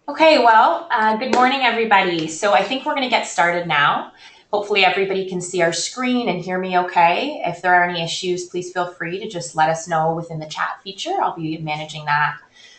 Okay, well, good morning, everybody. So I think we're going to get started now. Hopefully everybody can see our screen and hear me okay. If there are any issues, please feel free to just let us know within the chat feature. I'll be managing that.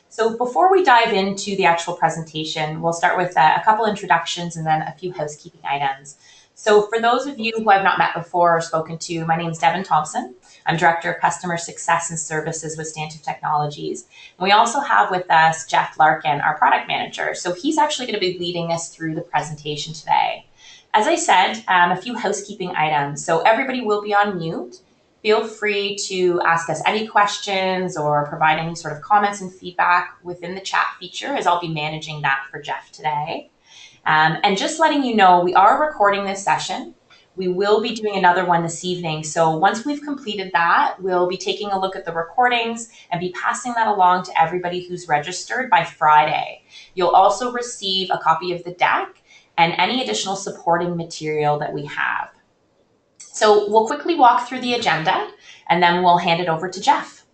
So before we dive into the actual presentation, we'll start with a couple introductions and then a few housekeeping items. So for those of you who I've not met before or spoken to, my name is Devin Thompson. I'm Director of Customer Success and Services with Stantive Technologies. And we also have with us Jeff Larkin, our product manager. So he's actually going to be leading us through the presentation today. As I said, a few housekeeping items. So everybody will be on mute. Feel free to ask us any questions or provide any sort of comments and feedback within the chat feature, as I'll be managing that for Jeff today. And just letting you know, we are recording this session. We will be doing another one this evening. So once we've completed that, we'll be taking a look at the recordings and be passing that along to everybody who's registered by Friday. You'll also receive a copy of the deck and any additional supporting material that we have. So we'll quickly walk through the agenda and then we'll hand it over to Jeff.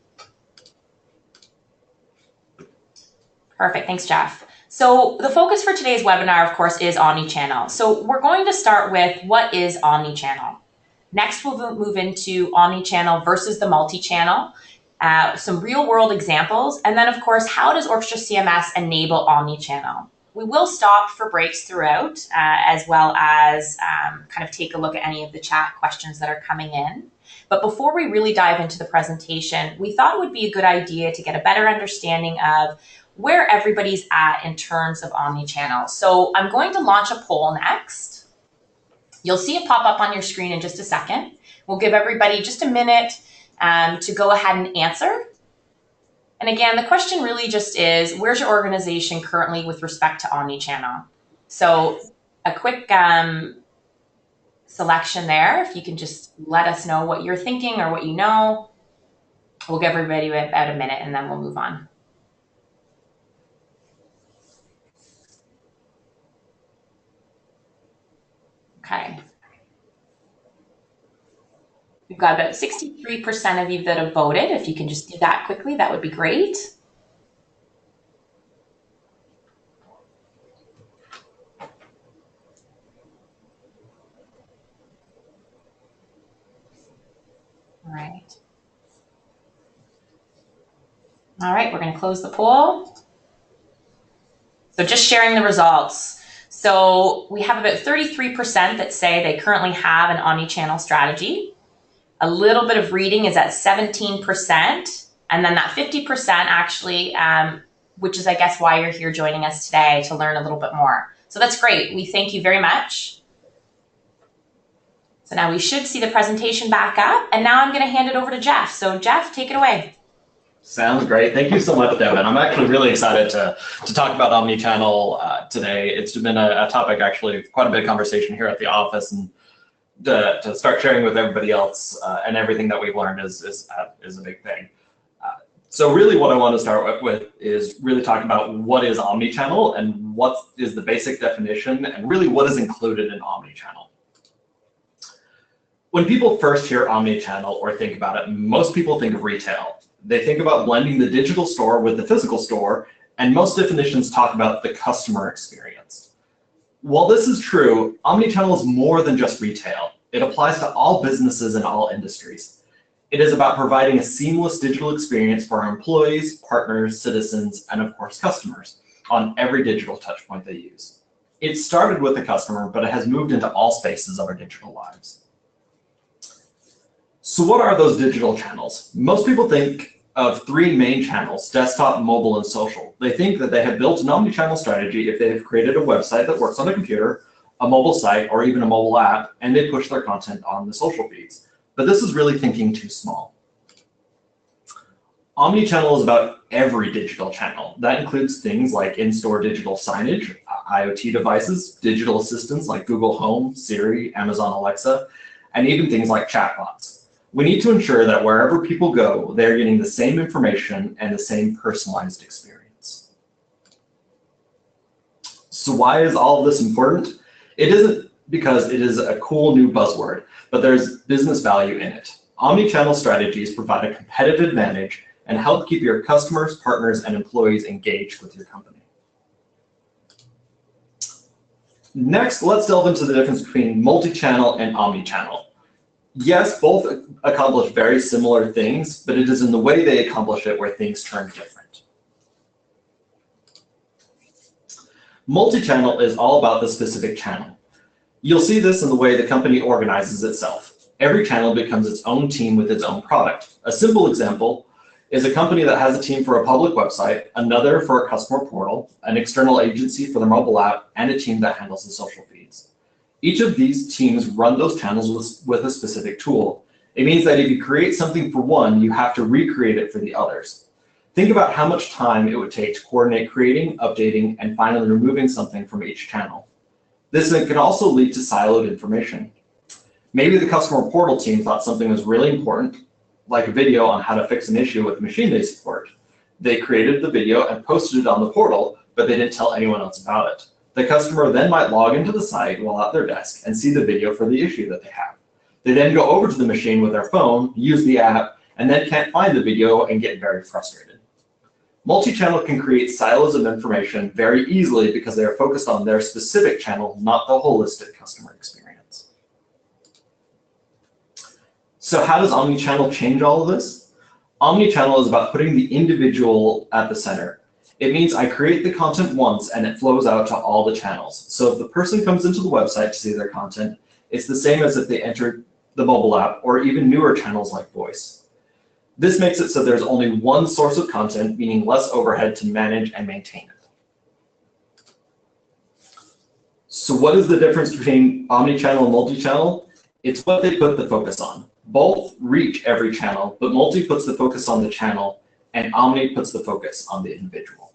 Perfect, thanks, Jeff. So the focus for today's webinar, of course, is Omnichannel. So we're going to start with what is Omnichannel. Next, we'll move into Omnichannel versus the multi-channel, some real world examples, and then, of course, how does Orchestra CMS enable Omnichannel? We will stop for breaks throughout, as well as kind of take a look at any of the chat questions that are coming in. But before we really dive into the presentation, we thought it would be a good idea to get a better understanding of where everybody's at in terms of Omnichannel. So I'm going to launch a poll next. You'll see it pop up on your screen in just a second. We'll give everybody just a minute to go ahead and answer. And again, the question really just is, where's your organization currently with respect to Omnichannel? So a quick selection there, if you can just let us know what you're thinking or what you know. We'll give everybody about a minute and then we'll move on. Okay. We've got about 63% of you that have voted. If you can just do that quickly, that would be great. All right. All right, we're going to close the poll. So just sharing the results. So we have about 33% that say they currently have an omnichannel strategy. A little bit of reading is at 17%. And then that 50% actually, which is, I guess, why you're here joining us today to learn a little bit more. So that's great. We thank you very much. So now we should see the presentation back up. And now I'm going to hand it over to Jeff. So Jeff, take it away. Sounds great. Thank you so much, Devin. I'm actually really excited to talk about Omnichannel today. It's been a topic, actually, quite a bit of conversation here at the office, and to start sharing with everybody else and everything that we've learned is a big thing. So really what I want to start with is really talking about what is Omnichannel and what is the basic definition and really what is included in Omnichannel. When people first hear Omnichannel or think about it, most people think of retail. They think about blending the digital store with the physical store, and most definitions talk about the customer experience. While this is true, Omnichannel is more than just retail. It applies to all businesses and all industries. It is about providing a seamless digital experience for our employees, partners, citizens, and of course customers on every digital touchpoint they use. It started with the customer, but it has moved into all spaces of our digital lives. So what are those digital channels? Most people think of three main channels: desktop, mobile, and social. They think that they have built an omnichannel strategy if they have created a website that works on a computer, a mobile site, or even a mobile app, and they push their content on the social feeds. But this is really thinking too small. Omnichannel is about every digital channel. That includes things like in-store digital signage, IoT devices, digital assistants like Google Home, Siri, Amazon Alexa, and even things like chatbots. We need to ensure that wherever people go, they're getting the same information and the same personalized experience. So why is all of this important? It isn't because it is a cool new buzzword, but there's business value in it. Omnichannel strategies provide a competitive advantage and help keep your customers, partners, and employees engaged with your company. Next, let's delve into the difference between multi-channel and omni-channel. Yes, both accomplish very similar things, but it is in the way they accomplish it where things turn different. Multi-channel is all about the specific channel. You'll see this in the way the company organizes itself. Every channel becomes its own team with its own product. A simple example is a company that has a team for a public website, another for a customer portal, an external agency for their mobile app, and a team that handles the social feeds. Each of these teams run those channels with a specific tool. It means that if you create something for one, you have to recreate it for the others. Think about how much time it would take to coordinate creating, updating, and finally removing something from each channel. This can also lead to siloed information. Maybe the customer portal team thought something was really important, like a video on how to fix an issue with the machine they support. They created the video and posted it on the portal, but they didn't tell anyone else about it. The customer then might log into the site while at their desk and see the video for the issue that they have. They then go over to the machine with their phone, use the app, and then can't find the video and get very frustrated. Multi-channel can create silos of information very easily because they are focused on their specific channel, not the holistic customer experience. So how does omnichannel change all of this? Omnichannel is about putting the individual at the center. It means I create the content once and it flows out to all the channels. So if the person comes into the website to see their content, it's the same as if they entered the mobile app or even newer channels like voice. This makes it so there's only one source of content, meaning less overhead to manage and maintain it. So what is the difference between omnichannel and multi-channel? It's what they put the focus on. Both reach every channel, but multi puts the focus on the channel and omni puts the focus on the individual.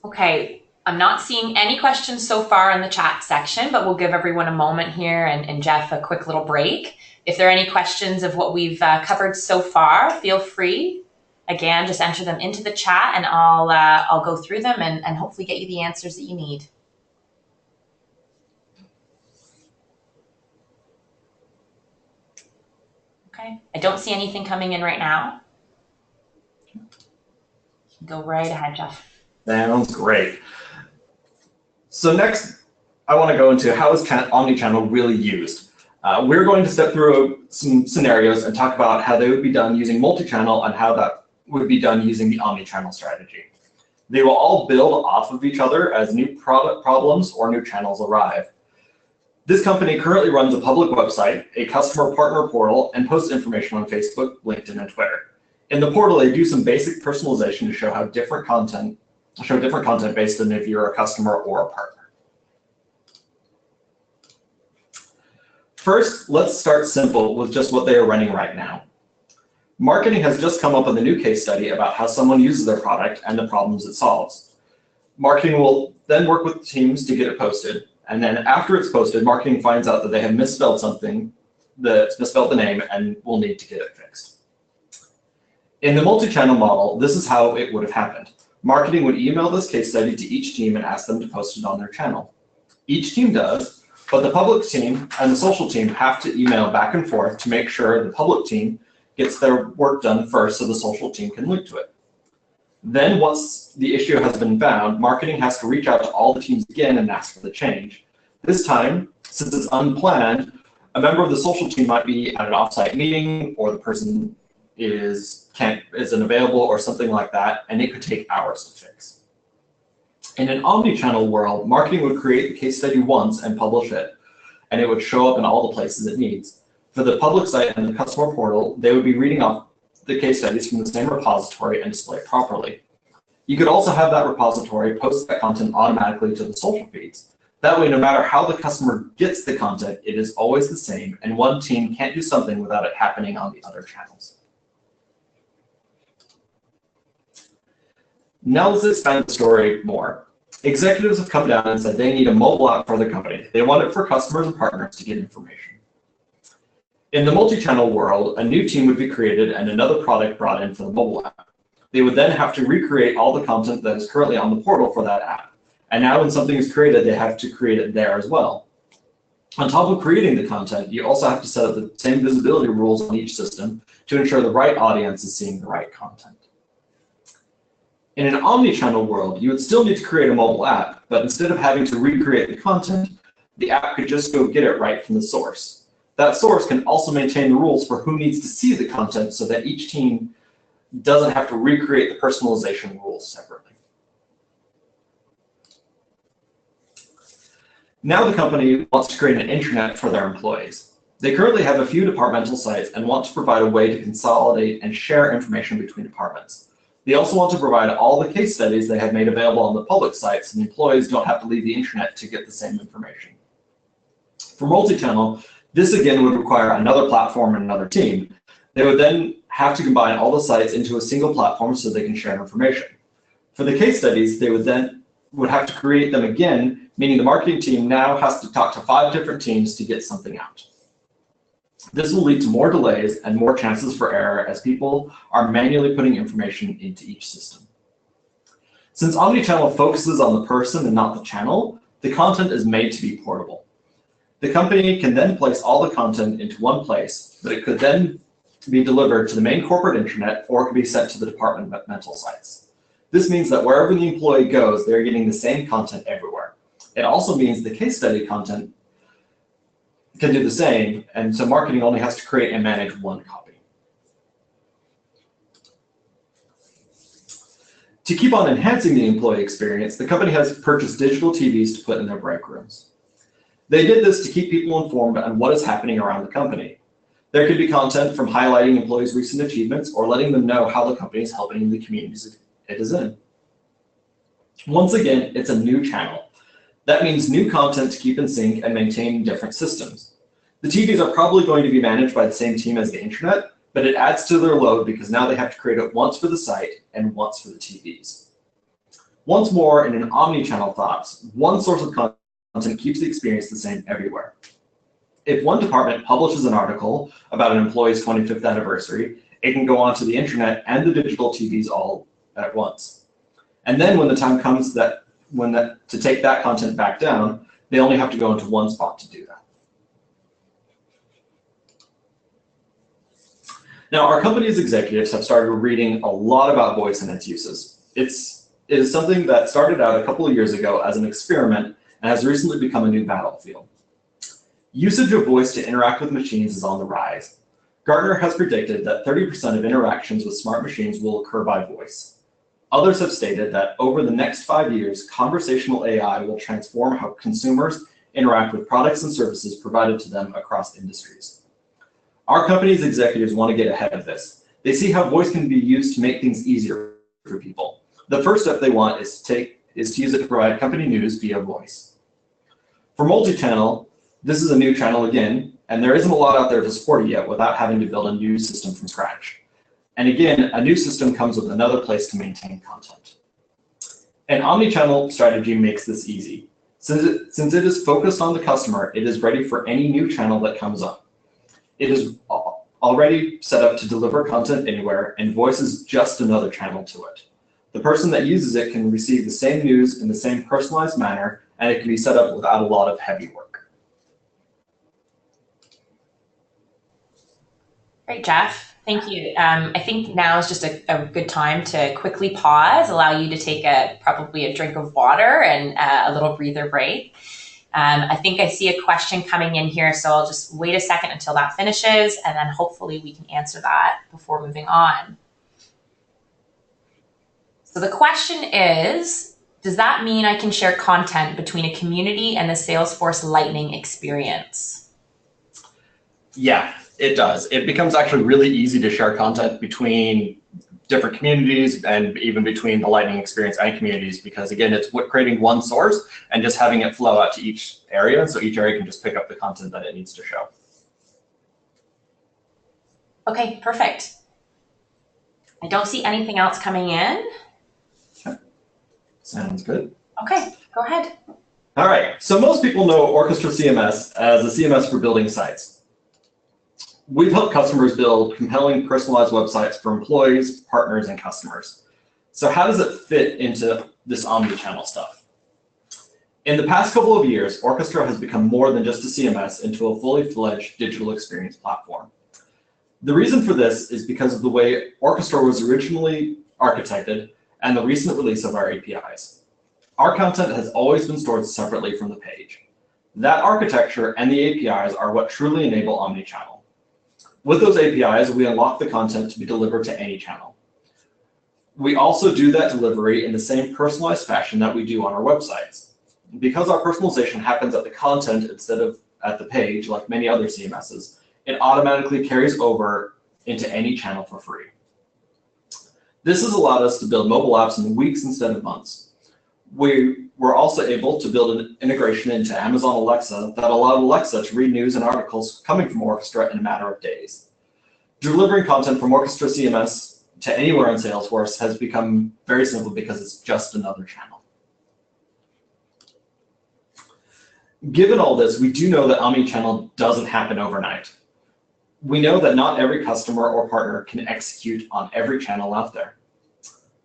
Okay. I'm not seeing any questions so far in the chat section, but we'll give everyone a moment here and Jeff a quick little break. If there are any questions of what we've covered so far, feel free. Again, just enter them into the chat and I'll go through them and hopefully get you the answers that you need. Okay, I don't see anything coming in right now. Go right ahead, Jeff. Sounds great. So next, I want to go into how is omnichannel really used. We're going to step through some scenarios and talk about how they would be done using multi-channel and how that would be done using the omnichannel strategy. They will all build off of each other as new product problems or new channels arrive. This company currently runs a public website, a customer partner portal, and posts information on Facebook, LinkedIn, and Twitter. In the portal, they do some basic personalization to show different content based on if you're a customer or a partner. First, let's start simple with just what they are running right now. Marketing has just come up with a new case study about how someone uses their product and the problems it solves. Marketing will then work with teams to get it posted, and then after it's posted, marketing finds out that they have misspelled something, misspelled the name, and will need to get it fixed. In the multi-channel model, this is how it would have happened. Marketing would email this case study to each team and ask them to post it on their channel. Each team does, but the public team and the social team have to email back and forth to make sure the public team gets their work done first so the social team can link to it. Then once the issue has been found, marketing has to reach out to all the teams again and ask for the change. This time, since it's unplanned, a member of the social team might be at an offsite meeting or the person isn't available or something like that, and it could take hours to fix. In an omni-channel world, marketing would create the case study once and publish it, and it would show up in all the places it needs. For the public site and the customer portal, they would be reading off the case studies from the same repository and display it properly. You could also have that repository post that content automatically to the social feeds. That way, no matter how the customer gets the content, it is always the same, and one team can't do something without it happening on the other channels. Now let's expand the story more. Executives have come down and said they need a mobile app for their company. They want it for customers and partners to get information. In the multi-channel world, a new team would be created and another product brought in for the mobile app. They would then have to recreate all the content that is currently on the portal for that app. And now when something is created, they have to create it there as well. On top of creating the content, you also have to set up the same visibility rules on each system to ensure the right audience is seeing the right content. In an omnichannel world, you would still need to create a mobile app, but instead of having to recreate the content, the app could just go get it right from the source. That source can also maintain the rules for who needs to see the content so that each team doesn't have to recreate the personalization rules separately. Now the company wants to create an intranet for their employees. They currently have a few departmental sites and want to provide a way to consolidate and share information between departments. They also want to provide all the case studies they have made available on the public sites, and employees don't have to leave the intranet to get the same information. For multi-channel, this again would require another platform and another team. They would then have to combine all the sites into a single platform so they can share information. For the case studies, they would have to create them again, meaning the marketing team now has to talk to 5 different teams to get something out. This will lead to more delays and more chances for error as people are manually putting information into each system. Since Omnichannel focuses on the person and not the channel, the content is made to be portable. The company can then place all the content into one place, but it could then be delivered to the main corporate intranet or it could be sent to the departmental sites. This means that wherever the employee goes, they're getting the same content everywhere. It also means the case study content can do the same, and so marketing only has to create and manage one copy. To keep on enhancing the employee experience, the company has purchased digital TVs to put in their break rooms. They did this to keep people informed on what is happening around the company. There could be content from highlighting employees' recent achievements or letting them know how the company is helping the communities it is in. Once again, it's a new channel. That means new content to keep in sync and maintain different systems. The TVs are probably going to be managed by the same team as the intranet, but it adds to their load because now they have to create it once for the site and once for the TVs. Once more, in an omni-channel thoughts, one source of content keeps the experience the same everywhere. If one department publishes an article about an employee's 25th anniversary, it can go onto the intranet and the digital TVs all at once. And then when the time comes to take that content back down, they only have to go into one spot to do that. Now, our company's executives have started reading a lot about voice and its uses. It is something that started out a couple of years ago as an experiment and has recently become a new battlefield. Usage of voice to interact with machines is on the rise. Gartner has predicted that 30% of interactions with smart machines will occur by voice. Others have stated that over the next 5 years, conversational AI will transform how consumers interact with products and services provided to them across industries. Our company's executives want to get ahead of this. They see how voice can be used to make things easier for people. The first step they want is to use it to provide company news via voice. For multi-channel, this is a new channel again, and there isn't a lot out there to support it yet without having to build a new system from scratch. And again, a new system comes with another place to maintain content. An omnichannel strategy makes this easy. Since it is focused on the customer, it is ready for any new channel that comes up. It is already set up to deliver content anywhere, and voice is just another channel to it. The person that uses it can receive the same news in the same personalized manner, and it can be set up without a lot of heavy work. Great, Jeff. Thank you. I think now is just a good time to quickly pause, allow you to take probably a drink of water and a little breather break. I think I see a question coming in here, so I'll just wait a second until that finishes, and then hopefully we can answer that before moving on. So the question is, does that mean I can share content between a community and the Salesforce Lightning experience? Yeah, it does. It becomes actually really easy to share content between different communities and even between the Lightning experience and communities, because again, it's creating one source and just having it flow out to each area, so each area can just pick up the content that it needs to show. Okay, perfect. I don't see anything else coming in. Okay. Sounds good. Okay, go ahead. All right, so most people know Orchestra CMS as a CMS for building sites. We've helped customers build compelling personalized websites for employees, partners, and customers. So how does it fit into this omnichannel stuff? In the past couple of years, Orchestra has become more than just a CMS into a fully fledged digital experience platform. The reason for this is because of the way Orchestra was originally architected and the recent release of our APIs. Our content has always been stored separately from the page. That architecture and the APIs are what truly enable Omnichannel. With those APIs, we unlock the content to be delivered to any channel. We also do that delivery in the same personalized fashion that we do on our websites. Because our personalization happens at the content instead of at the page, like many other CMSs, it automatically carries over into any channel for free. This has allowed us to build mobile apps in weeks instead of months. We were also able to build an integration into Amazon Alexa that allowed Alexa to read news and articles coming from Orchestra in a matter of days. Delivering content from Orchestra CMS to anywhere in Salesforce has become very simple because it's just another channel. Given all this, we do know that Omnichannel doesn't happen overnight. We know that not every customer or partner can execute on every channel out there.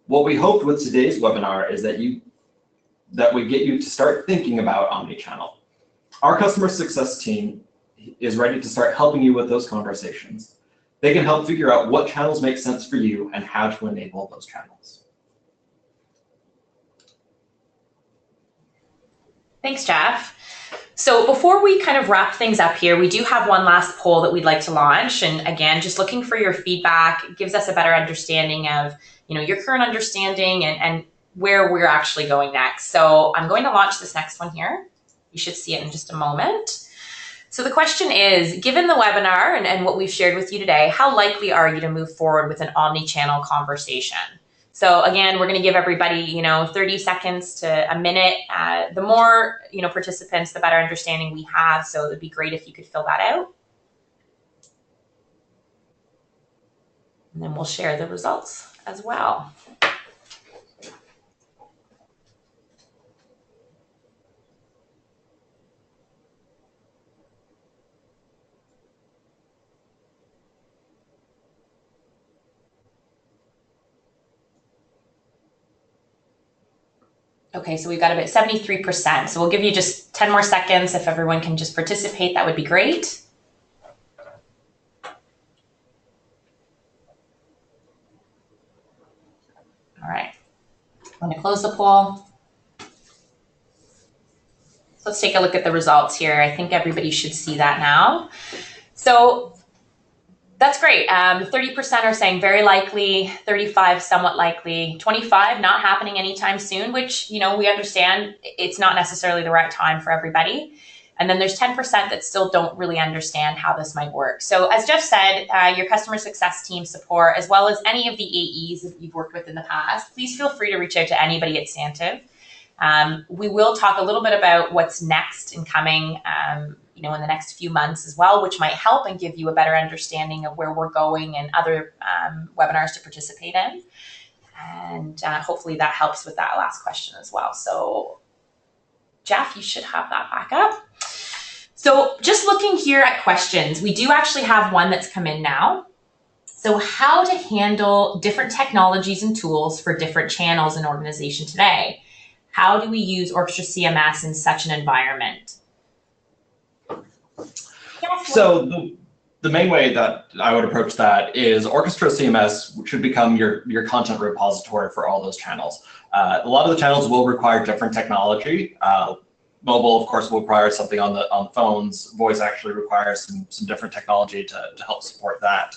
What we hoped with today's webinar is that we get you to start thinking about Omnichannel. Our customer success team is ready to start helping you with those conversations. They can help figure out what channels make sense for you and how to enable those channels. Thanks, Jeff. So before we kind of wrap things up here, we do have one last poll that we'd like to launch. And again, just looking for your feedback. It gives us a better understanding of, your current understanding and where we're actually going next. So I'm going to launch this next one here. You should see it in just a moment. So the question is, given the webinar and what we've shared with you today, how likely are you to move forward with an omni-channel conversation? So again, we're going to give everybody, 30 seconds to a minute. The more, participants, the better understanding we have. So it would be great if you could fill that out. And then we'll share the results as well. Okay, so we've got about 73%. So we'll give you just 10 more seconds. If everyone can just participate, that would be great. All right, I'm going to close the poll. So let's take a look at the results here. I think everybody should see that now. So that's great. 30% are saying very likely, 35 somewhat likely, 25 not happening anytime soon, which, we understand it's not necessarily the right time for everybody. And then there's 10% that still don't really understand how this might work. So as Jeff said, your customer success team support, as well as any of the AEs that you've worked with in the past, please feel free to reach out to anybody at Santiv. We will talk a little bit about what's next and coming, in the next few months as well, which might help and give you a better understanding of where we're going and other webinars to participate in. And hopefully that helps with that last question as well. So Jeff, you should have that back up. So just looking here at questions, we do actually have one that's come in now. So how to handle different technologies and tools for different channels in organization today? How do we use Orchestra CMS in such an environment? So the main way that I would approach that is Orchestra CMS should become your content repository for all those channels. A lot of the channels will require different technology. Mobile, of course, will require something on the phones. Voice actually requires some different technology to help support that.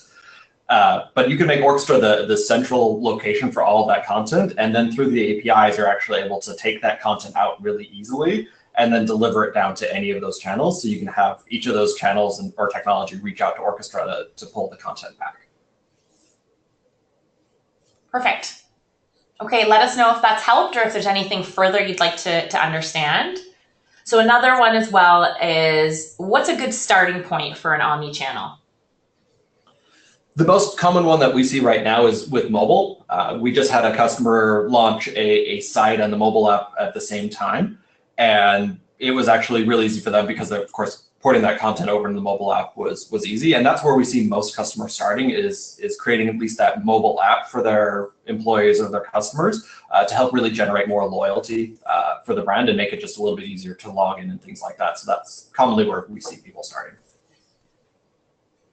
But you can make Orchestra the central location for all of that content, and then through the APIs, you're actually able to take that content out really easily and then deliver it down to any of those channels. So you can have each of those channels or technology reach out to Orchestra to pull the content back. Perfect. Okay, let us know if that's helped or if there's anything further you'd like to understand. So another one as well is, what's a good starting point for an omni-channel? The most common one that we see right now is with mobile. We just had a customer launch a site and the mobile app at the same time. And it was actually really easy for them because, of course, porting that content over to the mobile app was easy. And that's where we see most customers starting is creating at least that mobile app for their employees or their customers to help really generate more loyalty for the brand and make it just a little bit easier to log in and things like that. So that's commonly where we see people starting.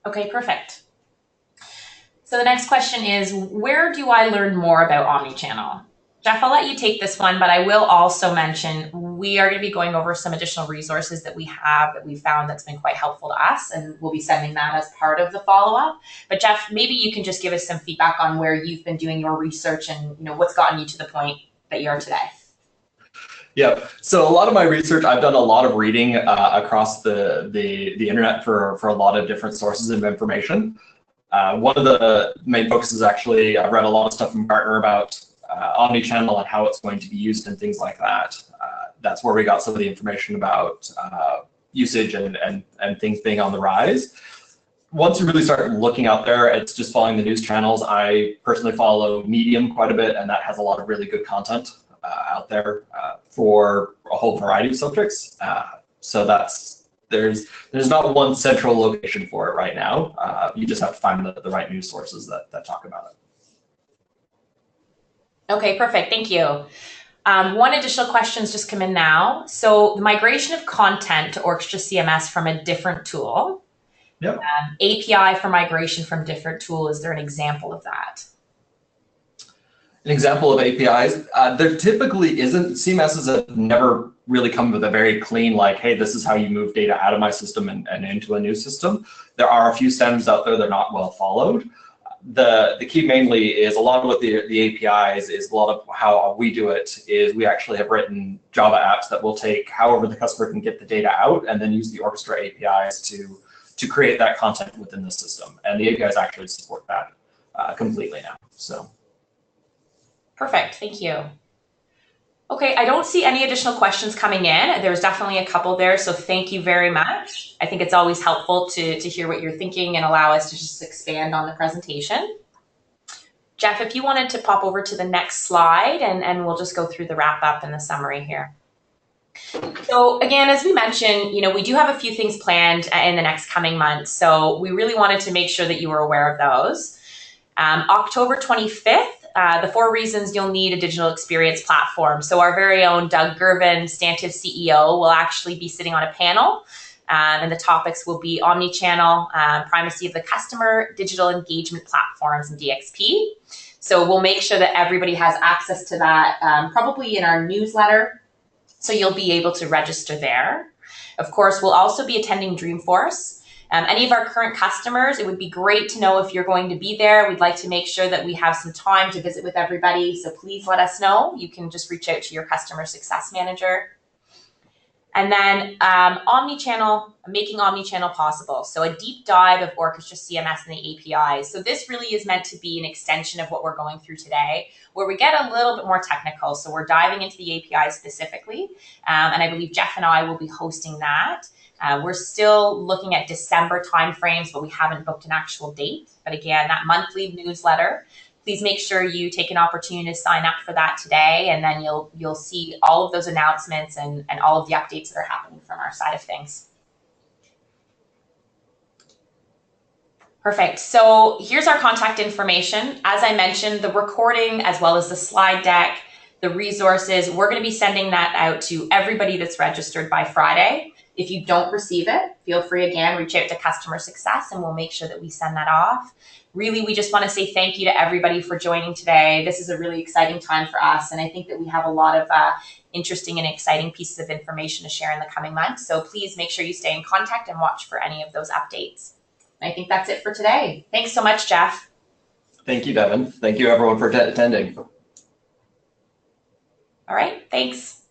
Okay, perfect. So the next question is, where do I learn more about Omnichannel? Jeff, I'll let you take this one, but I will also mention we are going to be going over some additional resources that we have that we found that's been quite helpful to us, and we'll be sending that as part of the follow-up. But Jeff, maybe you can just give us some feedback on where you've been doing your research and what's gotten you to the point that you are today. Yeah, so a lot of my research, I've done a lot of reading across the internet for a lot of different sources of information. One of the main focuses actually, I've read a lot of stuff from Gartner about Omnichannel and how it's going to be used and things like that. That's where we got some of the information about usage and things being on the rise. Once you really start looking out there, it's just following the news channels. I personally follow Medium quite a bit, and that has a lot of really good content out there for a whole variety of subjects. So there's not one central location for it right now. You just have to find the right news sources that talk about it. Okay, perfect. Thank you. One additional question's just come in now. So the migration of content to Orchestra CMS from a different tool. Yep. API for migration from different tool. Is there an example of that? An example of APIs, there typically isn't. CMSs have never really come with a very clean, like, hey, this is how you move data out of my system and into a new system. There are a few standards out there that are not well followed. The key mainly is a lot of what the APIs is, a lot of how we do it is we actually have written Java apps that will take however the customer can get the data out and then use the Orchestra APIs to create that content within the system. And the APIs actually support that completely now. So. Perfect, thank you. Okay, I don't see any additional questions coming in. There's definitely a couple there, so thank you very much. I think it's always helpful to hear what you're thinking and allow us to just expand on the presentation. Jeff, if you wanted to pop over to the next slide and we'll just go through the wrap up and the summary here. So again, as we mentioned, we do have a few things planned in the next coming months, so we really wanted to make sure that you were aware of those. October 25th, the 4 reasons you'll need a digital experience platform. So our very own Doug Gervin, Stantive CEO, will actually be sitting on a panel, and the topics will be omnichannel, primacy of the customer, digital engagement platforms, and DXP. So we'll make sure that everybody has access to that, probably in our newsletter, so you'll be able to register there. Of course, we'll also be attending Dreamforce. Any of our current customers, it would be great to know if you're going to be there. We'd like to make sure that we have some time to visit with everybody, so please let us know. You can just reach out to your customer success manager. And then Omnichannel, making Omnichannel possible. So a deep dive of Orchestra CMS and the APIs. So this really is meant to be an extension of what we're going through today, where we get a little bit more technical. So we're diving into the APIs specifically, and I believe Jeff and I will be hosting that. We're still looking at December timeframes, but we haven't booked an actual date. But again, that monthly newsletter, please make sure you take an opportunity to sign up for that today, and then you'll see all of those announcements and all of the updates that are happening from our side of things. Perfect. So here's our contact information. As I mentioned, the recording as well as the slide deck, the resources, we're going to be sending that out to everybody that's registered by Friday. If you don't receive it, feel free again, reach out to customer success and we'll make sure that we send that off. Really, we just want to say thank you to everybody for joining today. This is a really exciting time for us, and I think that we have a lot of interesting and exciting pieces of information to share in the coming months. So please make sure you stay in contact and watch for any of those updates. I think that's it for today. Thanks so much, Jeff. Thank you, Devin. Thank you, everyone, for attending. All right, thanks.